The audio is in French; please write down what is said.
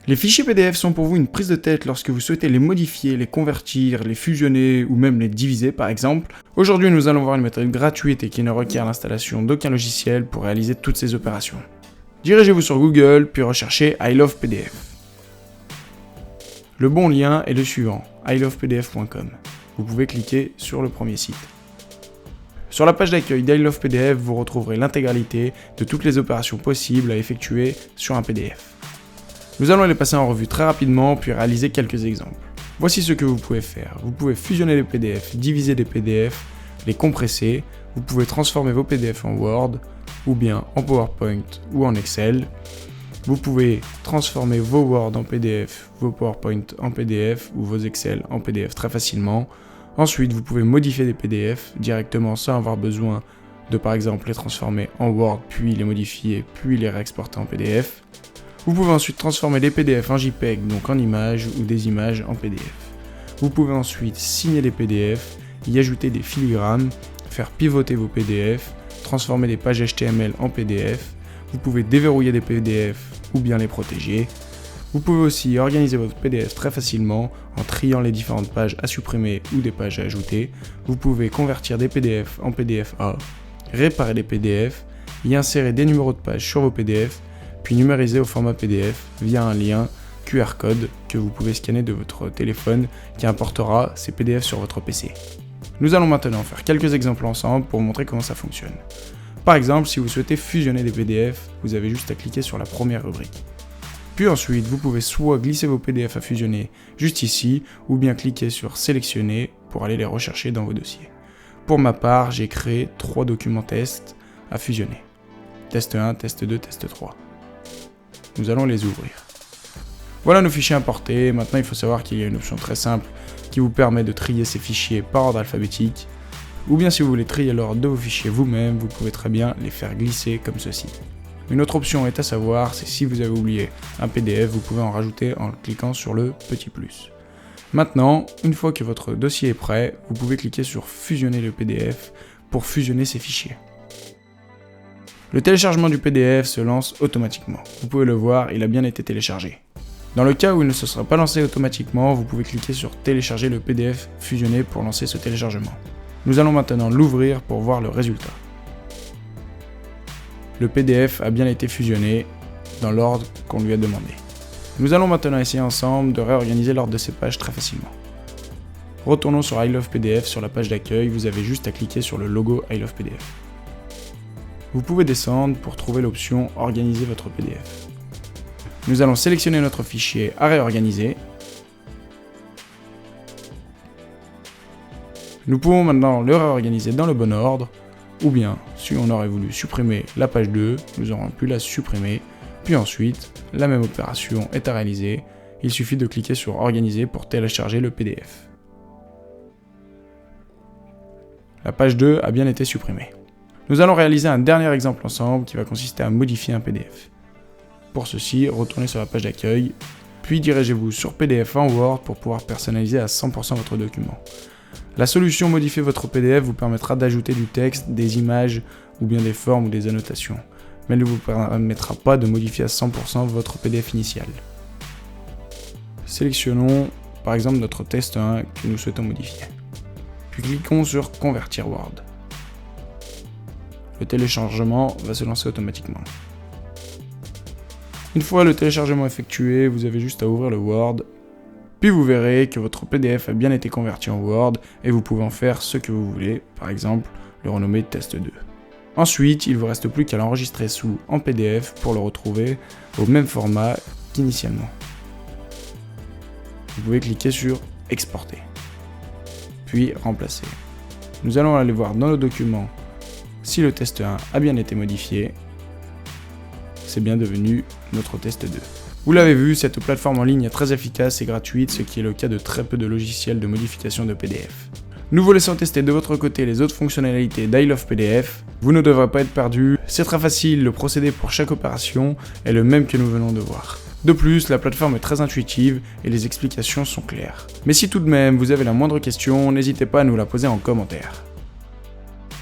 Les fichiers PDF sont pour vous une prise de tête lorsque vous souhaitez les modifier, les convertir, les fusionner ou même les diviser par exemple. Aujourd'hui, nous allons voir une méthode gratuite et qui ne requiert l'installation d'aucun logiciel pour réaliser toutes ces opérations. Dirigez-vous sur Google, puis recherchez I Love PDF. Le bon lien est le suivant, ilovepdf.com. Vous pouvez cliquer sur le premier site. Sur la page d'accueil d'I Love PDF, vous retrouverez l'intégralité de toutes les opérations possibles à effectuer sur un PDF. Nous allons les passer en revue très rapidement, puis réaliser quelques exemples. Voici ce que vous pouvez faire. Vous pouvez fusionner les PDF, diviser des PDF, les compresser. Vous pouvez transformer vos PDF en Word, ou bien en PowerPoint ou en Excel. Vous pouvez transformer vos Word en PDF, vos PowerPoint en PDF ou vos Excel en PDF très facilement. Ensuite, vous pouvez modifier des PDF directement sans avoir besoin de par exemple les transformer en Word, puis les modifier, puis les réexporter en PDF. Vous pouvez ensuite transformer les PDF en JPEG, donc en images, ou des images en PDF. Vous pouvez ensuite signer les PDF, y ajouter des filigranes, faire pivoter vos PDF, transformer des pages HTML en PDF. Vous pouvez déverrouiller des PDF ou bien les protéger. Vous pouvez aussi organiser votre PDF très facilement en triant les différentes pages à supprimer ou des pages à ajouter. Vous pouvez convertir des PDF en PDF-A, réparer les PDF, y insérer des numéros de pages sur vos PDF, puis numériser au format PDF via un lien QR code que vous pouvez scanner de votre téléphone qui importera ces PDF sur votre PC. Nous allons maintenant faire quelques exemples ensemble pour montrer comment ça fonctionne. Par exemple, si vous souhaitez fusionner des PDF, vous avez juste à cliquer sur la première rubrique. Puis ensuite, vous pouvez soit glisser vos PDF à fusionner juste ici, ou bien cliquer sur sélectionner pour aller les rechercher dans vos dossiers. Pour ma part, j'ai créé 3 documents tests à fusionner. Test 1, test 2, test 3. Nous allons les ouvrir. Voilà nos fichiers importés. Maintenant, il faut savoir qu'il y a une option très simple qui vous permet de trier ces fichiers par ordre alphabétique. Ou bien si vous voulez trier l'ordre de vos fichiers vous-même, vous pouvez très bien les faire glisser comme ceci. Une autre option est à savoir, c'est si vous avez oublié un PDF, vous pouvez en rajouter en cliquant sur le petit plus. Maintenant, une fois que votre dossier est prêt, vous pouvez cliquer sur fusionner le PDF pour fusionner ces fichiers. Le téléchargement du PDF se lance automatiquement. Vous pouvez le voir, il a bien été téléchargé. Dans le cas où il ne se sera pas lancé automatiquement, vous pouvez cliquer sur télécharger le PDF fusionné pour lancer ce téléchargement. Nous allons maintenant l'ouvrir pour voir le résultat. Le PDF a bien été fusionné dans l'ordre qu'on lui a demandé. Nous allons maintenant essayer ensemble de réorganiser l'ordre de ces pages très facilement. Retournons sur I Love PDF sur la page d'accueil, vous avez juste à cliquer sur le logo I Love PDF. Vous pouvez descendre pour trouver l'option Organiser votre PDF. Nous allons sélectionner notre fichier à réorganiser. Nous pouvons maintenant le réorganiser dans le bon ordre, ou bien, si on aurait voulu supprimer la page 2, nous aurons pu la supprimer, puis ensuite, la même opération est à réaliser, il suffit de cliquer sur Organiser pour télécharger le PDF. La page 2 a bien été supprimée. Nous allons réaliser un dernier exemple ensemble qui va consister à modifier un PDF. Pour ceci, retournez sur la page d'accueil, puis dirigez-vous sur PDF en Word pour pouvoir personnaliser à 100% votre document. La solution Modifier votre PDF vous permettra d'ajouter du texte, des images ou bien des formes ou des annotations, mais elle ne vous permettra pas de modifier à 100% votre PDF initial. Sélectionnons par exemple notre test 1 que nous souhaitons modifier. Puis cliquons sur Convertir Word. Le téléchargement va se lancer automatiquement. Une fois le téléchargement effectué, vous avez juste à ouvrir le Word, puis vous verrez que votre PDF a bien été converti en Word et vous pouvez en faire ce que vous voulez, par exemple le renommer Test 2. Ensuite, il ne vous reste plus qu'à l'enregistrer sous en PDF pour le retrouver au même format qu'initialement. Vous pouvez cliquer sur Exporter, puis Remplacer. Nous allons aller voir dans nos documents si le test 1 a bien été modifié. C'est bien devenu notre test 2. Vous l'avez vu, cette plateforme en ligne est très efficace et gratuite, ce qui est le cas de très peu de logiciels de modification de PDF. Nous vous laissons tester de votre côté les autres fonctionnalités d'I Love PDF. Vous ne devrez pas être perdu, c'est très facile, le procédé pour chaque opération est le même que nous venons de voir. De plus, la plateforme est très intuitive et les explications sont claires. Mais si tout de même vous avez la moindre question, n'hésitez pas à nous la poser en commentaire.